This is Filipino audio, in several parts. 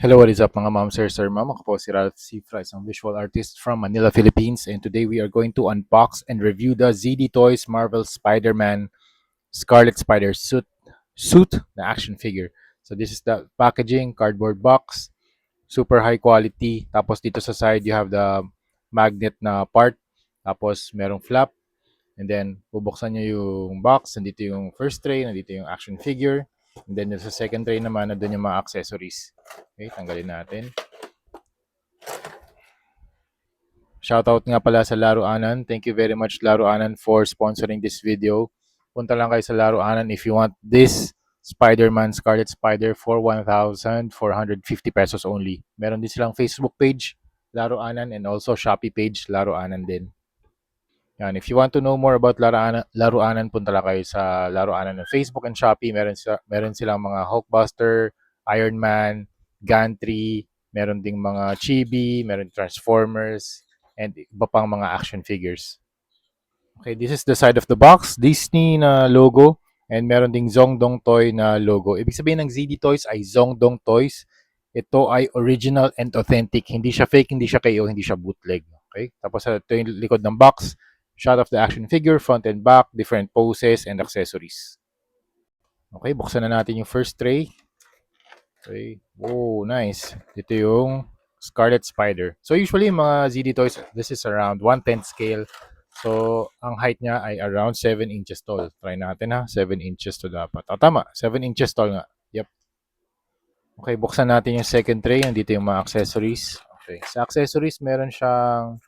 Hello, what is up mga ma'am, sir, ma'am? Ako po si Ralph Cifra, isang visual artist from Manila, Philippines. And today we are going to unbox and review the ZD Toys Marvel Spider-Man Scarlet Spider suit, the action figure. So this is the packaging, cardboard box, super high quality. Tapos dito sa side, you have the magnet na part. Tapos merong flap. And then, bubuksan nyo yung box. Nandito yung first tray, nandito yung action figure. And then, sa second tray naman, nandun yung mga accessories. Okay, tanggalin natin. Shoutout nga pala sa Laro Anan. Thank you very much, Laro Anan, for sponsoring this video. Punta lang kayo sa Laro Anan if you want this Spider-Man Scarlet Spider for 1,450 pesos only. Meron din silang Facebook page, Laro Anan, and also Shopee page, Laro Anan din. Yan, if you want to know more about Laruanan, punta lang kayo sa Laruanan ng Facebook and Shopee. Meron silang mga Hulkbuster, Iron Man, Gantry, meron ding mga Chibi, meron Transformers, and iba pang mga action figures. Okay, this is the side of the box. Disney na logo, and meron ding Zongdong Toy na logo. Ibig sabihin ng ZD Toys ay Zongdong Toys. Ito ay original and authentic. Hindi siya fake, hindi siya KO, hindi siya bootleg. Okay? Tapos ito yung likod ng box. Shot of the action figure, front and back, different poses and accessories. Okay, buksan na natin yung first tray. Okay. Oh, nice. Ito yung Scarlet Spider. So usually mga ZD Toys, this is around 1/10 scale. So ang height niya ay around 7 inches tall. Try natin ha, 7 inches to dapat. Tama, 7 inches tall nga. Yep. Okay, buksan natin yung second tray. Nandito yung mga accessories. Okay. Sa accessories, meron siyang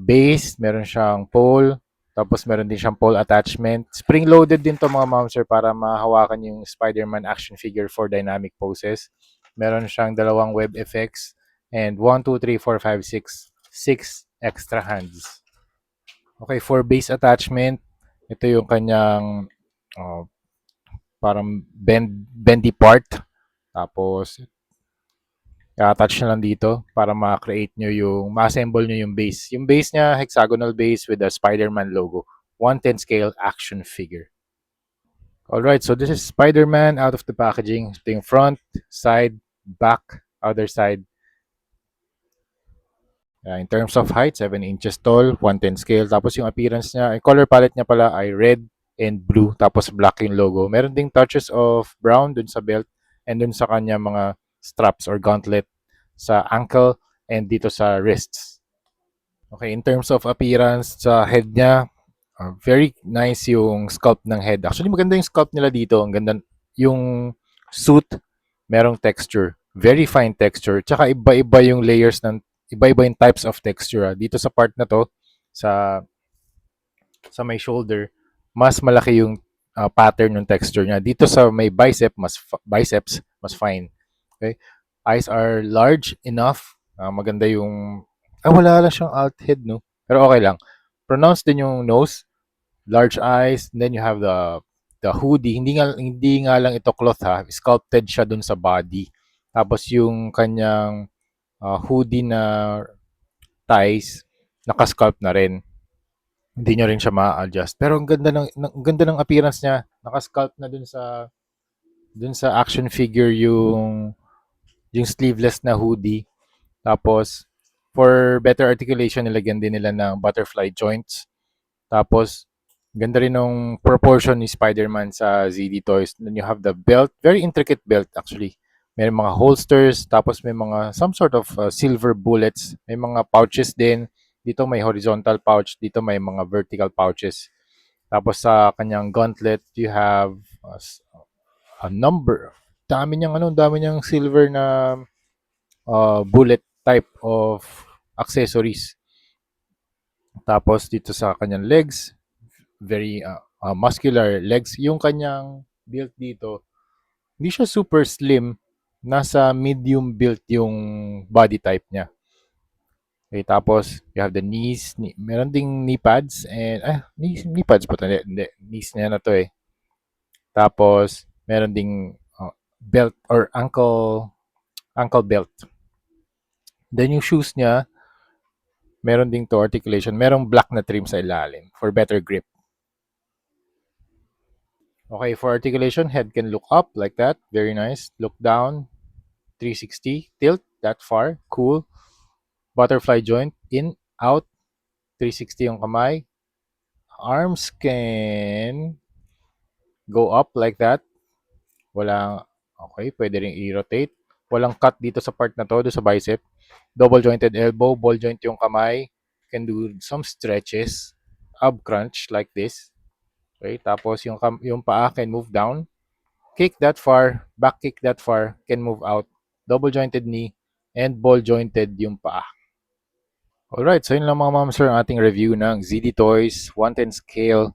base, meron siyang pole, tapos meron din siyang pole attachment. Spring-loaded din to mga mamsir para mahawakan yung Spider-Man action figure for dynamic poses. Meron siyang dalawang web effects and 1, 2, 3, 4, 5, 6, 6 extra hands. Okay, for base attachment, ito yung kanyang uh, parang bendy part. Tapos, i-attach na lang dito para ma-create nyo yung, ma-assemble nyo yung base. Yung base niya, hexagonal base with the Spider-Man logo. 1/10 scale action figure. Alright, so this is Spider-Man out of the packaging. Ito yung front, side, back, other side. In terms of height, 7 inches tall, 1/10 scale. Tapos yung appearance niya, yung color palette niya pala ay red and blue. Tapos black yung logo. Meron ding touches of brown dun sa belt and dun sa kanya mga straps or gauntlet sa ankle and dito sa wrists. Okay, in terms of appearance, sa head niya, very nice yung sculpt ng head. Actually, maganda yung sculpt nila dito. Ang ganda. Yung suit, merong texture. Very fine texture. Tsaka iba-iba yung layers ng, iba-iba yung types of texture. Dito sa part na to, sa may shoulder, mas malaki yung pattern ng texture niya. Dito sa may biceps, mas fine. Okay? Eyes are large enough. Maganda yung... wala lang siyang alt head, no? Pero okay lang. Pronounce din yung nose. Large eyes. Then you have the hoodie. Hindi nga lang ito cloth ha. Sculpted siya dun sa body. Tapos yung kanyang hoodie na ties, nakasculpt na rin. Hindi nyo rin siya ma-adjust. Pero ang ganda ng appearance niya. Nakasculpt na dun sa action figure yung sleeveless na hoodie. Tapos, for better articulation, nilagyan din nila ng butterfly joints. Tapos, ganda rin ng proportion ni Spider-Man sa ZD Toys. Then you have the belt. Very intricate belt, actually. May mga holsters, tapos may mga some sort of silver bullets. May mga pouches din. Dito may horizontal pouch. Dito may mga vertical pouches. Tapos sa kanyang gauntlet, you have a number. Dami niyang silver na bullet type of accessories. Tapos dito sa kanyang legs, very muscular legs. Yung kanyang build dito, hindi siya super slim. Nasa medium build yung body type niya. Okay, tapos you have the knees. Meron ding knee pads. And, knee pads pa ito. Hindi, knees niya na to eh. Tapos, meron ding belt or ankle belt. Then yung shoes niya, meron ding to articulation. Merong black na trim sa ilalim for better grip. Okay, for articulation, head can look up like that. Very nice. Look down. 360 tilt that far, cool. Butterfly joint, in, out, 360 yung kamay. Arms can go up like that. Walang, okay, pwede rin i-rotate. Walang cut dito sa part na to, do sa bicep. Double jointed elbow, ball joint yung kamay. Can do some stretches. Ab crunch like this. Okay, tapos yung paa can move down. Kick that far, back kick that far, can move out. Double jointed knee, and ball jointed yung paa. Alright, so yun lang mga ma'am sir ang ating review ng ZD Toys 110 scale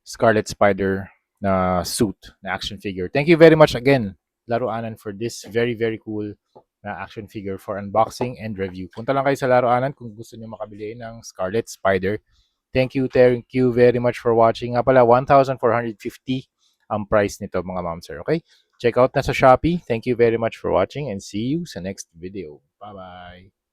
Scarlet Spider na suit, na action figure. Thank you very much again, Laruanan, for this very, very cool na action figure for unboxing and review. Punta lang kayo sa Laruanan kung gusto nyo makabili ng Scarlet Spider. Thank you very much for watching. Nga pala, 1,450 ang price nito mga ma'am sir. Okay? Check out na sa Shopee. Thank you very much for watching and see you sa next video. Bye-bye!